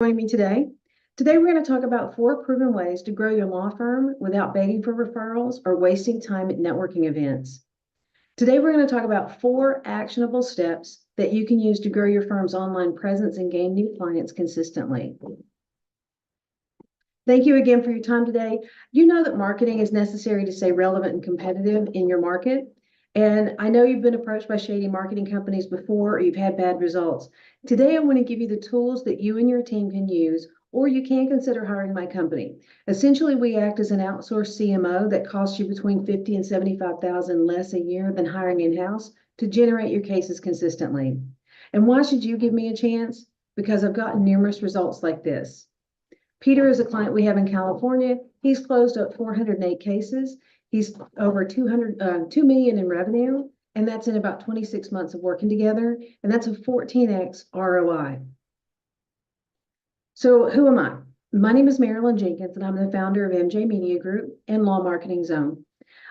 Joining me today. Today, we're going to talk about 4 proven ways to grow your law firm without begging for referrals or wasting time at networking events. Today, we're going to talk about 4 actionable steps that you can use to grow your firm's online presence and gain new clients consistently. Thank you again for your time today. You know that marketing is necessary to stay relevant and competitive in your market. And I know you've been approached by shady marketing companies before, or you've had bad results. Today, I want to give you the tools that you and your team can use, or you can consider hiring my company. Essentially, we act as an outsourced CMO that costs you between $50,000 and $75,000 less a year than hiring in-house to generate your cases consistently. And why should you give me a chance? Because I've gotten numerous results like this. Peter is a client we have in California. He's closed up 408 cases. He's over 2 million in revenue, and that's in about 26 months of working together, and that's a 14x ROI. So who am I? My name is Marilyn Jenkins, and I'm the founder of MJ Media Group and Law Marketing Zone.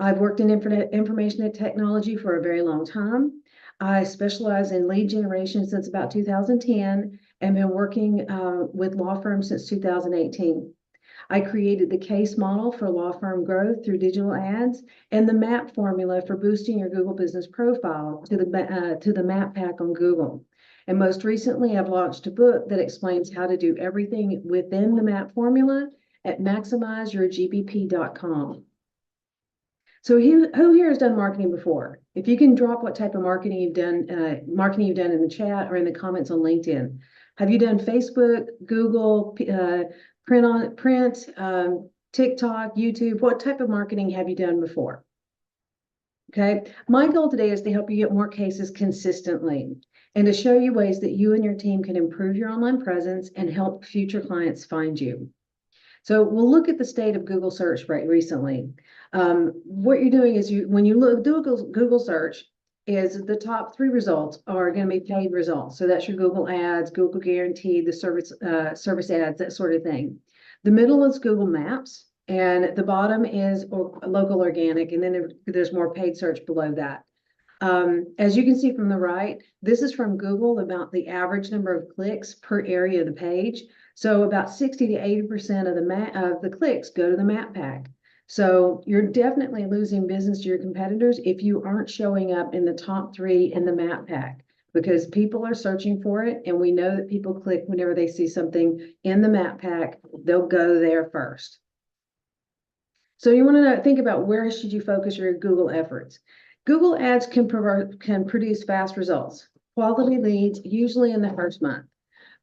I've worked in information and technology for a very long time. I specialize in lead generation since about 2010 and been working with law firms since 2018. I created the case model for law firm growth through digital ads and the MAP formula for boosting your Google business profile to the MAP pack on Google. And most recently, I've launched a book that explains how to do everything within the MAP formula at maximizeyourgbp.com. So who here has done marketing before? If you can drop what type of marketing you've done in the chat or in the comments on LinkedIn. Have you done Facebook, Google, print, TikTok, YouTube? What type of marketing have you done before? Okay, my goal today is to help you get more cases consistently and to show you ways that you and your team can improve your online presence and help future clients find you. So we'll look at the state of Google search right recently. What you're doing is when you do a Google search, is the top 3 results are going to be paid results. So that's your Google ads, Google guaranteed, the service ads, that sort of thing. The middle is Google Maps, and the bottom is local organic, and then there's more paid search below that. As you can see from the right, this is from Google about the average number of clicks per area of the page. So about 60 to 80% of the clicks go to the map pack. So you're definitely losing business to your competitors if you aren't showing up in the top 3 in the map pack, because people are searching for it, and we know that people click whenever they see something in the map pack, they'll go there first. So you want to think about where should you focus your Google efforts. Google Ads can produce fast results, quality leads, usually in the first month.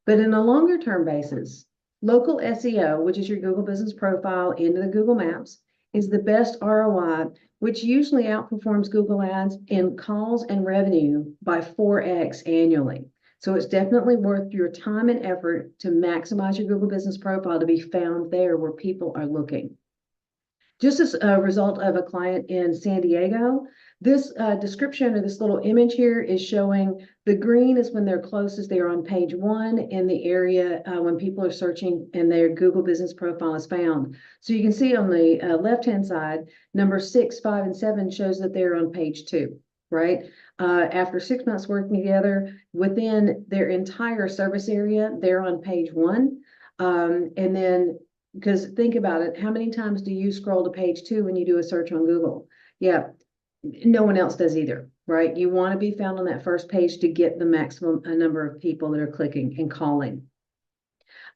But in a longer term basis, local SEO, which is your Google business profile into the Google Maps, is the best ROI, which usually outperforms Google Ads in calls and revenue by 4x annually. So it's definitely worth your time and effort to maximize your Google business profile to be found there where people are looking. Just as a result of a client in San Diego, this description or this little image here is showing the green is when they're closest. They're on page 1 in the area when people are searching and their Google business profile is found. So you can see on the left-hand side, number 6, 5, and 7 shows that they're on page 2, right? After 6 months working together within their entire service area, they're on page 1. And then, because think about it, how many times do you scroll to page 2 when you do a search on Google? Yeah, no one else does either, right? You want to be found on that first page to get the maximum number of people that are clicking and calling.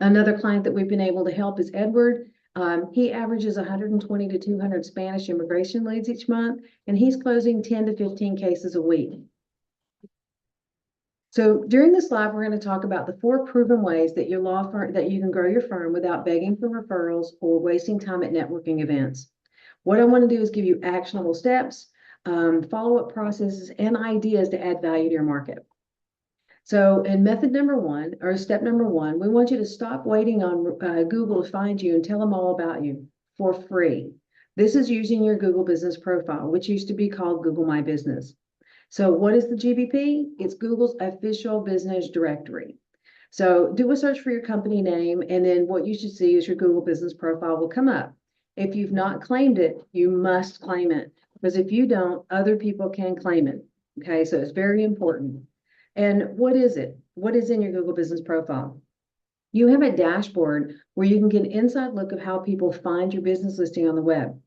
Another client that we've been able to help is Edward. He averages 120 to 200 Spanish immigration leads each month, and he's closing 10 to 15 cases a week. So during this live, we're going to talk about the 4 proven ways that your law firm that you can grow your firm without begging for referrals or wasting time at networking events. What I want to do is give you actionable steps, follow-up processes, and ideas to add value to your market. So in step number one, we want you to stop waiting on Google to find you and tell them all about you for free. This is using your Google business profile, which used to be called Google My Business. So what is the GBP? It's Google's official business directory. So do a search for your company name, and then what you should see is your Google business profile will come up. If you've not claimed it, you must claim it, because if you don't, other people can claim it. Okay, so it's very important. And what is it? What is in your Google business profile? You have a dashboard where you can get an inside look of how people find your business listing on the web.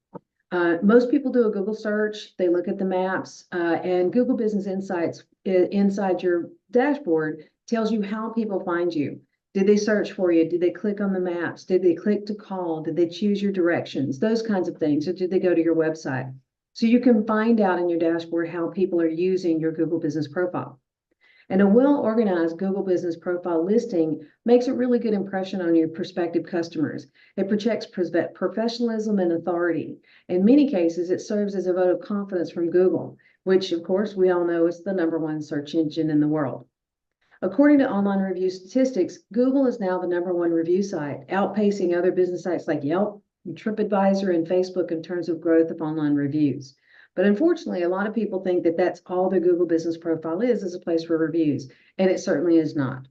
Most people do a Google search, they look at the maps, and Google Business Insights inside your dashboard tells you how people find you. Did they search for you? Did they click on the maps? Did they click to call? Did they choose your directions? Those kinds of things. Or did they go to your website? So you can find out in your dashboard how people are using your Google Business Profile. And a well-organized Google Business Profile listing makes a really good impression on your prospective customers. It protects professionalism and authority. In many cases, it serves as a vote of confidence from Google, which of course we all know is the #1 search engine in the world. According to online review statistics, Google is now the #1 review site, outpacing other business sites like Yelp, TripAdvisor, and Facebook in terms of growth of online reviews. But unfortunately, a lot of people think that that's all their Google Business Profile is a place for reviews, and it certainly is not.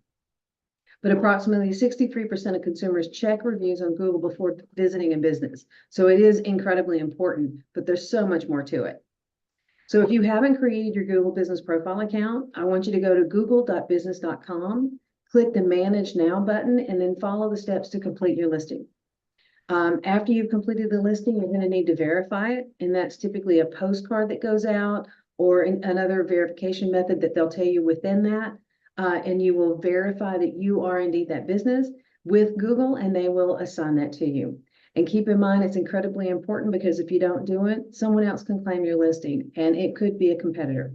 But approximately 63% of consumers check reviews on Google before visiting a business. So it is incredibly important, but there's so much more to it. So if you haven't created your Google Business Profile account, I want you to go to google.business.com, click the Manage Now button, and then follow the steps to complete your listing. After you've completed the listing, you're going to need to verify it, and that's typically a postcard that goes out or another verification method that they'll tell you within that, and you will verify that you are indeed that business with Google, and they will assign that to you. And keep in mind, it's incredibly important because if you don't do it, someone else can claim your listing, and it could be a competitor.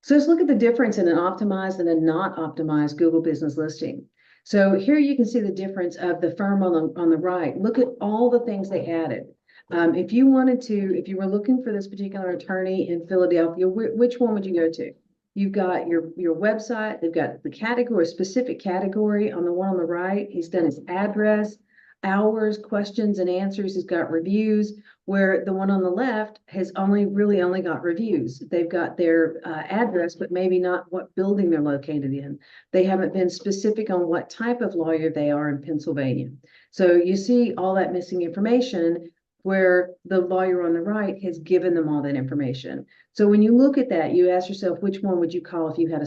So let's look at the difference in an optimized and a not optimized Google Business listing. So here you can see the difference of the firm on the right. Look at all the things they added. If you were looking for this particular attorney in Philadelphia, which one would you go to? You've got your website, they've got the category, specific category on the one on the right. He's done his address, hours, questions and answers. He's got reviews, where the one on the left has only got reviews. They've got their address, but maybe not what building they're located in. They haven't been specific on what type of lawyer they are in Pennsylvania. So you see all that missing information where the lawyer on the right has given them all that information. So when you look at that, you ask yourself, which one would you call if you had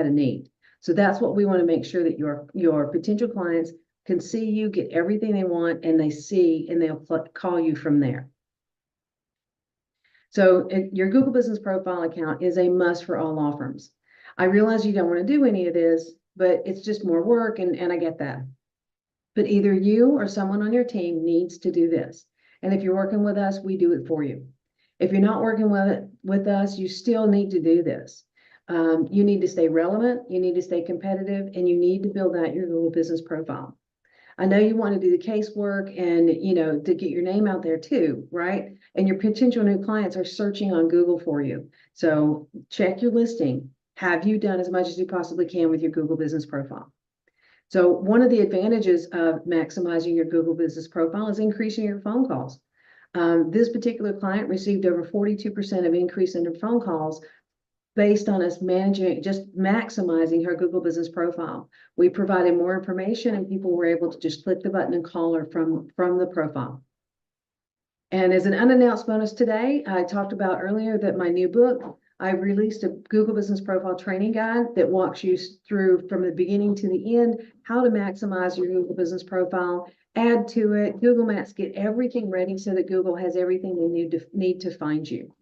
a need? So that's what we want to make sure that your potential clients can see you, get everything they want, and they see, and they'll call you from there. So your Google Business Profile account is a must for all law firms. I realize you don't want to do any of this, but it's just more work, and I get that. But either you or someone on your team needs to do this. And if you're working with us, we do it for you. If you're not working with us, you still need to do this. You need to stay relevant, you need to stay competitive, and you need to build out your Google Business Profile. I know you want to do the casework and, to get your name out there too, right? And your potential new clients are searching on Google for you. So check your listing. Have you done as much as you possibly can with your Google Business Profile? So one of the advantages of maximizing your Google Business Profile is increasing your phone calls. This particular client received over 42% of increase in their phone calls based on us maximizing her Google Business Profile. We provided more information and people were able to just click the button and call her from the profile. And as an unannounced bonus today, I talked about earlier that my new book, I released a Google Business Profile training guide that walks you through from the beginning to the end, how to maximize your Google Business Profile, add to it, Google Maps, get everything ready so that Google has everything they need to find you.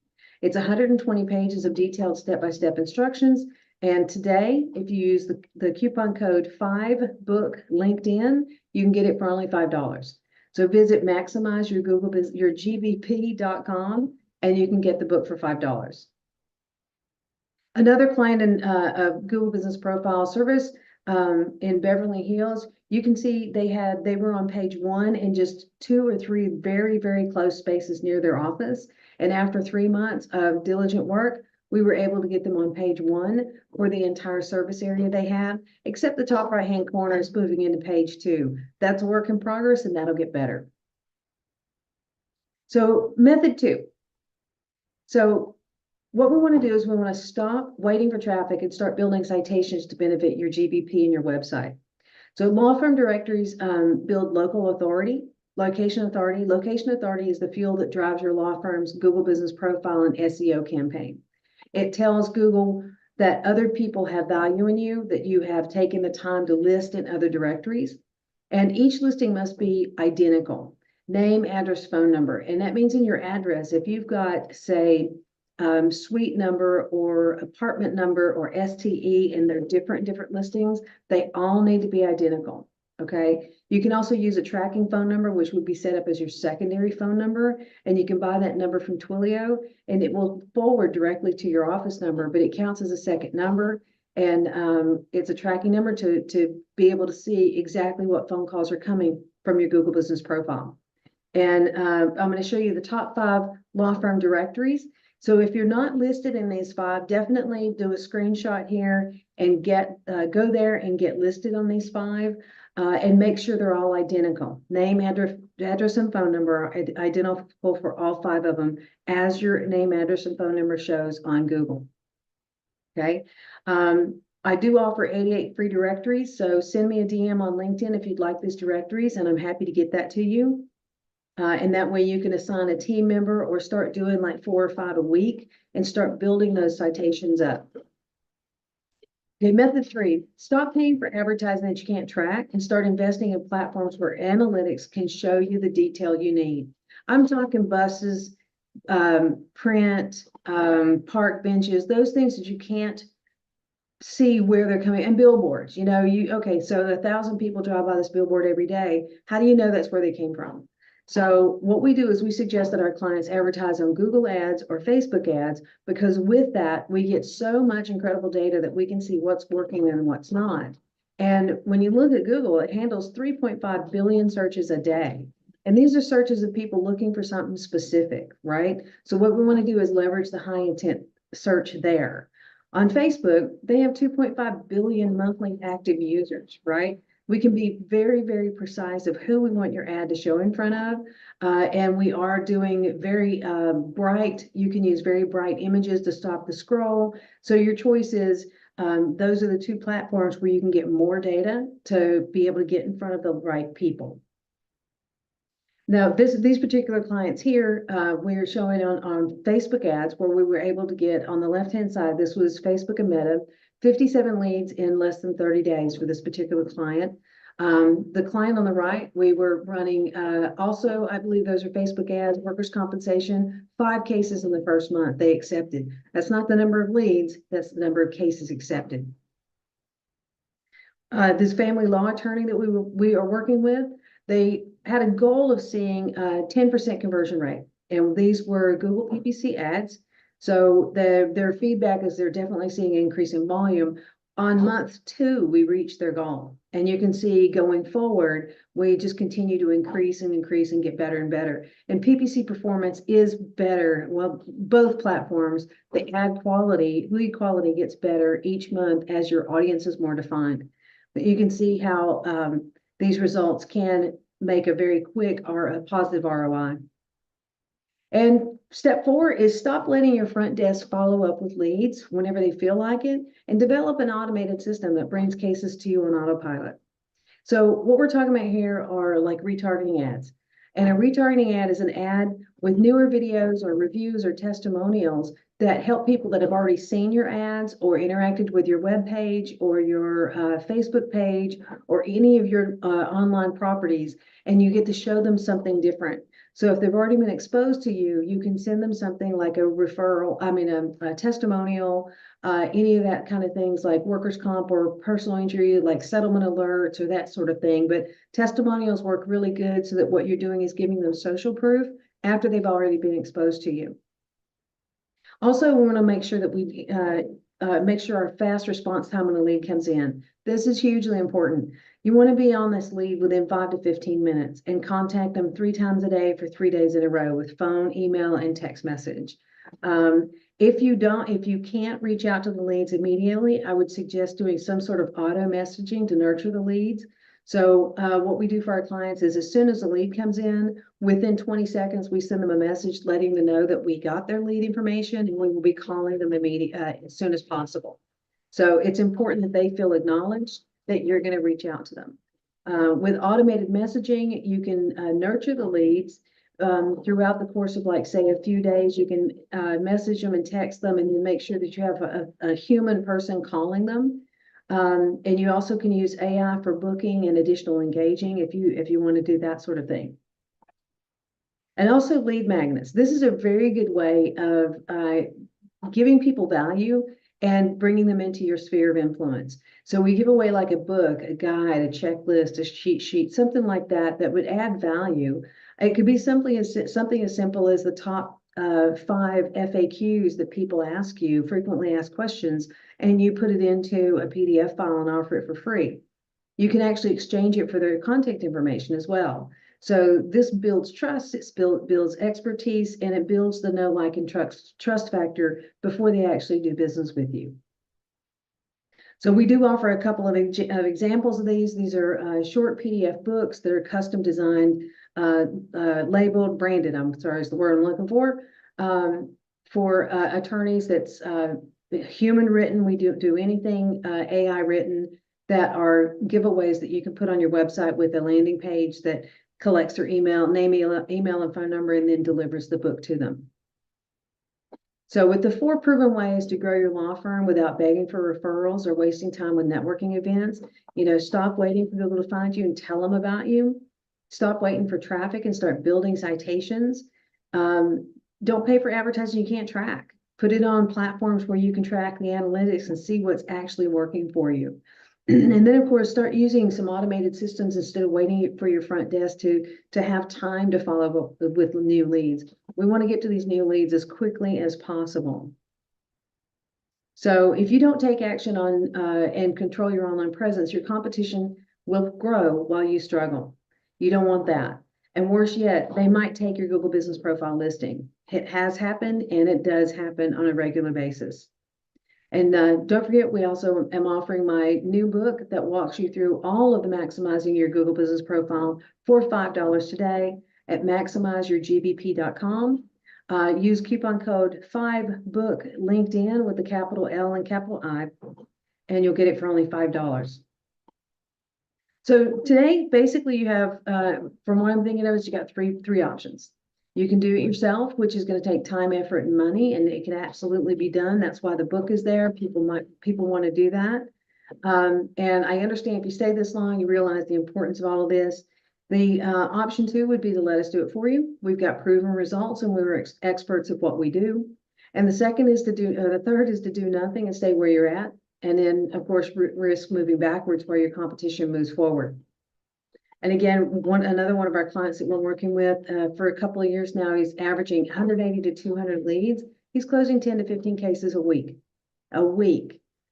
It's 120 pages of detailed step-by-step instructions. And today, if you use the coupon code 5BOOK-LinkedIn, you can get it for only $5. So visit maximizeyourGBP.com and you can get the book for $5. Another client in Google Business Profile service in Beverly Hills, you can see they were on page 1 in just 2 or 3 very, very close spaces near their office. And after 3 months of diligent work, we were able to get them on page 1 for the entire service area they have, except the top right-hand corner is moving into page 2. That's a work in progress, and that'll get better. So method 2. So what we want to do is we want to stop waiting for traffic and start building citations to benefit your GBP and your website. So law firm directories build local authority. Location authority. Location authority is the fuel that drives your law firm's Google Business Profile and SEO campaign. It tells Google that other people have value in you, that you have taken the time to list in other directories. And each listing must be identical. Name, address, phone number. And that means in your address, if you've got, say, suite number or apartment number or STE, and they're different listings, they all need to be identical. Okay. You can also use a tracking phone number, which would be set up as your secondary phone number. And you can buy that number from Twilio, and it will forward directly to your office number, but it counts as a second number. And it's a tracking number to be able to see exactly what phone calls are coming from your Google Business Profile. And I'm going to show you the top 5 law firm directories. So if you're not listed in these 5, definitely do a screenshot here and go there and get listed on these 5, and make sure they're all identical. Name, address, and phone number are identical for all 5 of them, as your name, address, and phone number shows on Google. Okay. I do offer 88 free directories, so send me a DM on LinkedIn if you'd like these directories, and I'm happy to get that to you. And that way you can assign a team member or start doing like 4 or 5 a week and start building those citations up. Okay, method 3, stop paying for advertising that you can't track and start investing in platforms where analytics can show you the detail you need. I'm talking buses, print, park benches, those things that you can't see where they're coming, and billboards. Okay, so 1,000 people drive by this billboard every day. How do you know that's where they came from? So what we do is we suggest that our clients advertise on Google Ads or Facebook ads, because with that, we get so much incredible data that we can see what's working and what's not. And when you look at Google, it handles 3.5 billion searches a day. And these are searches of people looking for something specific, right? So what we want to do is leverage the high intent search there. On Facebook, they have 2.5 billion monthly active users, right? We can be very, very precise of who we want your ad to show in front of. And we are doing very bright, you can use very bright images to stop the scroll. So your choice is, those are the 2 platforms where you can get more data to be able to get in front of the right people. Now, these particular clients here, we're showing on Facebook ads, where we were able to get, on the left-hand side, this was Facebook and Meta, 57 leads in less than 30 days for this particular client. The client on the right, we were running also, I believe those are Facebook ads, workers' compensation, 5 cases in the first month they accepted. That's not the number of leads, that's the number of cases accepted. This family law attorney that we are working with, they had a goal of seeing a 10% conversion rate. And these were Google PPC ads. So their feedback is they're definitely seeing an increase in volume. On month 2, we reached their goal. And you can see going forward, we just continue to increase and get better and better. And PPC performance is better. Well, both platforms, the ad quality, lead quality gets better each month as your audience is more defined. But you can see how these results can make a very quick or a positive ROI. And step 4 is stop letting your front desk follow up with leads whenever they feel like it, and develop an automated system that brings cases to you on autopilot. So what we're talking about here are like retargeting ads. And a retargeting ad is an ad with newer videos or reviews or testimonials that help people that have already seen your ads or interacted with your web page or your Facebook page or any of your online properties, and you get to show them something different. So if they've already been exposed to you, you can send them something like a referral, a testimonial, any of that kind of things like workers' comp or personal injury, like settlement alerts or that sort of thing. But testimonials work really good so that what you're doing is giving them social proof after they've already been exposed to you. Also, we want to make sure that we make sure our fast response time when a lead comes in. This is hugely important. You want to be on this lead within 5 to 15 minutes and contact them 3 times a day for 3 days in a row with phone, email, and text message. If you can't reach out to the leads immediately, I would suggest doing some sort of auto messaging to nurture the leads. So what we do for our clients is as soon as the lead comes in, within 20 seconds, we send them a message letting them know that we got their lead information, and we will be calling them as soon as possible. So it's important that they feel acknowledged that you're going to reach out to them. With automated messaging, you can nurture the leads throughout the course of, like, say, a few days, you can message them and text them, and then make sure that you have a human person calling them. And you also can use AI for booking and additional engaging if you want to do that sort of thing. And also lead magnets. This is a very good way of giving people value and bringing them into your sphere of influence. So we give away like a book, a guide, a checklist, a cheat sheet, something like that that would add value. It could be something as simple as the top 5 FAQs that people ask you, frequently asked questions, and you put it into a PDF file and offer it for free. You can actually exchange it for their contact information as well. So this builds trust, it builds expertise, and it builds the know, like, and trust factor before they actually do business with you. So we do offer a couple of examples of these. These are short PDF books that are custom designed, labeled, branded, I'm sorry, is the word I'm looking for attorneys. That's human written. We do anything AI written, that are giveaways that you can put on your website with a landing page that collects their email and phone number, and then delivers the book to them. So with the 4 proven ways to grow your law firm without begging for referrals or wasting time with networking events, stop waiting for people to find you and tell them about you. Stop waiting for traffic and start building citations. Don't pay for advertising you can't track. Put it on platforms where you can track the analytics and see what's actually working for you. And then, of course, start using some automated systems instead of waiting for your front desk to have time to follow up with new leads. We want to get to these new leads as quickly as possible. So if you don't take action on and control your online presence, your competition will grow while you struggle. You don't want that. And worse yet, they might take your Google Business Profile listing. It has happened, and it does happen on a regular basis. And don't forget, we also am offering my new book that walks you through all of the maximizing your Google Business Profile for $5 today at maximizeyourgbp.com. Use coupon code 5BOOK LinkedIn with the capital L and capital I, and you'll get it for only $5. So today, basically, you have, from what I'm thinking of, is you got three options. You can do it yourself, which is going to take time, effort, and money, and it can absolutely be done. That's why the book is there. People want to do that. And I understand if you stay this long, you realize the importance of all of this. The option 2 would be to let us do it for you. We've got proven results, and we're experts at what we do. And the third is to do nothing and stay where you're at. And then, of course, risk moving backwards where your competition moves forward. And again, another one of our clients that we're working with for a couple of years now, he's averaging 180 to 200 leads. He's closing 10 to 15 cases a week.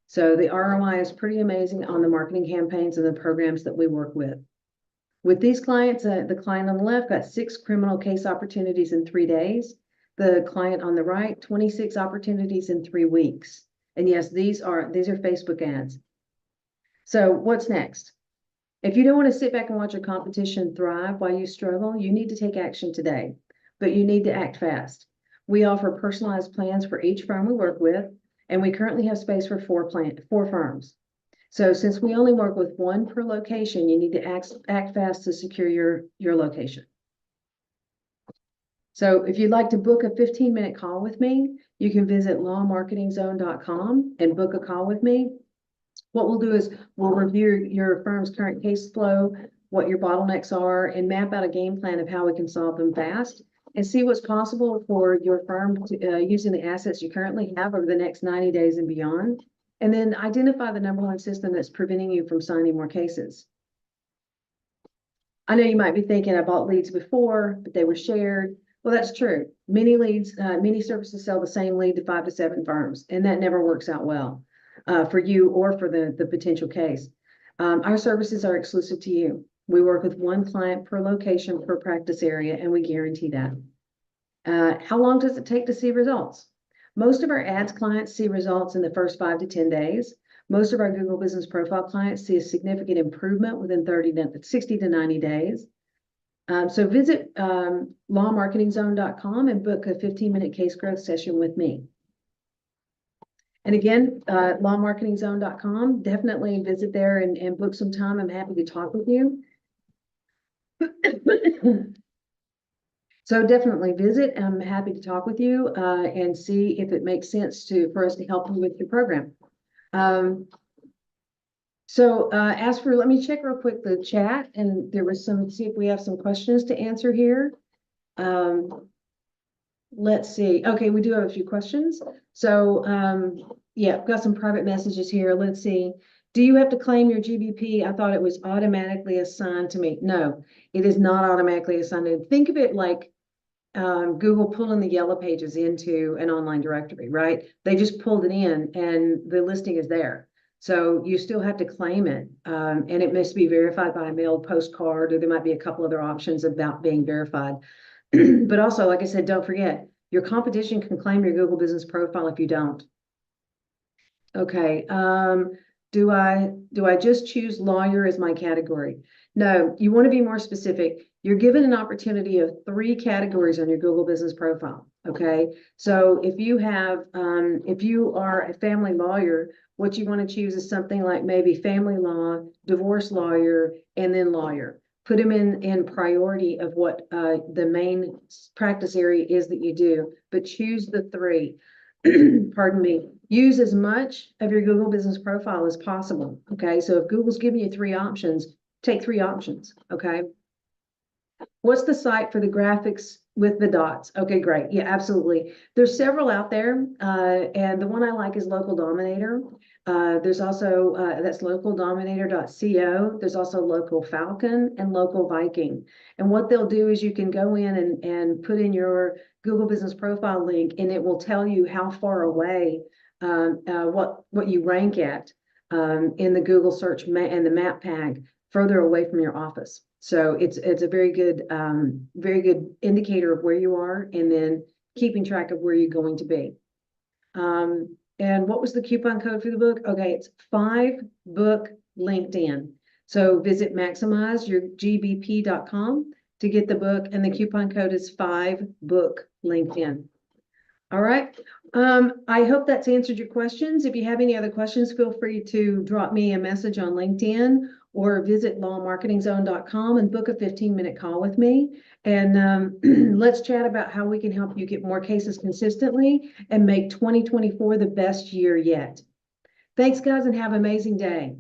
So the ROI is pretty amazing on the marketing campaigns and the programs that we work with. With these clients, the client on the left got 6 criminal case opportunities in 3 days. The client on the right, 26 opportunities in 3 weeks. And yes, these are Facebook ads. So what's next? If you don't want to sit back and watch your competition thrive while you struggle, you need to take action today, but you need to act fast. We offer personalized plans for each firm we work with, and we currently have space for 4 firms. So since we only work with 1 per location, you need to act fast to secure your location. So if you'd like to book a 15-minute call with me, you can visit lawmarketingzone.com and book a call with me. What we'll do is we'll review your firm's current case flow, what your bottlenecks are, and map out a game plan of how we can solve them fast, and see what's possible for your firm using the assets you currently have over the next 90 days and beyond. And then identify the #1 system that's preventing you from signing more cases. I know you might be thinking, I bought leads before, but they were shared. Well, that's true. Many services sell the same lead to 5 to 7 firms, and that never works out well for you or for the potential case. Our services are exclusive to you. We work with 1 client per location per practice area, and we guarantee that. How long does it take to see results? Most of our ads clients see results in the first 5 to 10 days. Most of our Google Business Profile clients see a significant improvement within 60 to 90 days. So visit lawmarketingzone.com and book a 15-minute case growth session with me. And again, lawmarketingzone.com, definitely visit there and book some time. I'm happy to talk with you. So definitely visit. I'm happy to talk with you and see if it makes sense for us to help you with your program. Let me check real quick the chat, and there was see if we have some questions to answer here. Let's see. Okay, we do have a few questions. So, yeah, got some private messages here. Let's see. Do you have to claim your GBP? I thought it was automatically assigned to me. No, it is not automatically assigned. Think of it like Google pulling the yellow pages into an online directory, right? They just pulled it in and the listing is there. So you still have to claim it. And it must be verified by a mailed postcard, or there might be a couple other options about being verified. But also, like I said, don't forget, your competition can claim your Google Business Profile if you don't. Okay. Do I just choose lawyer as my category? No, you want to be more specific. You're given an opportunity of 3 categories on your Google Business Profile. Okay. So if you are a family lawyer, what you want to choose is something like maybe family law, divorce lawyer, and then lawyer. Put them in priority of what the main practice area is that you do, but choose the 3. Pardon me. Use as much of your Google Business Profile as possible. Okay, so if Google's giving you 3 options, take 3 options. Okay. What's the site for the graphics with the dots? Okay, great. Yeah, absolutely. There's several out there, and the one I like is Local Dominator. There's also that's localdominator.co. There's also Local Falcon and Local Viking. And what they'll do is you can go in and put in your Google Business Profile link, and it will tell you how far away what you rank at in the Google search and the map tag further away from your office. So it's a very good indicator of where you are, and then keeping track of where you're going to be. And what was the coupon code for the book? Okay, it's 5book LinkedIn. So visit maximizeyourgbp.com to get the book, and the coupon code is 5book LinkedIn. All right. I hope that's answered your questions. If you have any other questions, feel free to drop me a message on LinkedIn or visit lawmarketingzone.com and book a 15-minute call with me. And let's chat about how we can help you get more cases consistently and make 2024 the best year yet. Thanks, guys, and have an amazing day.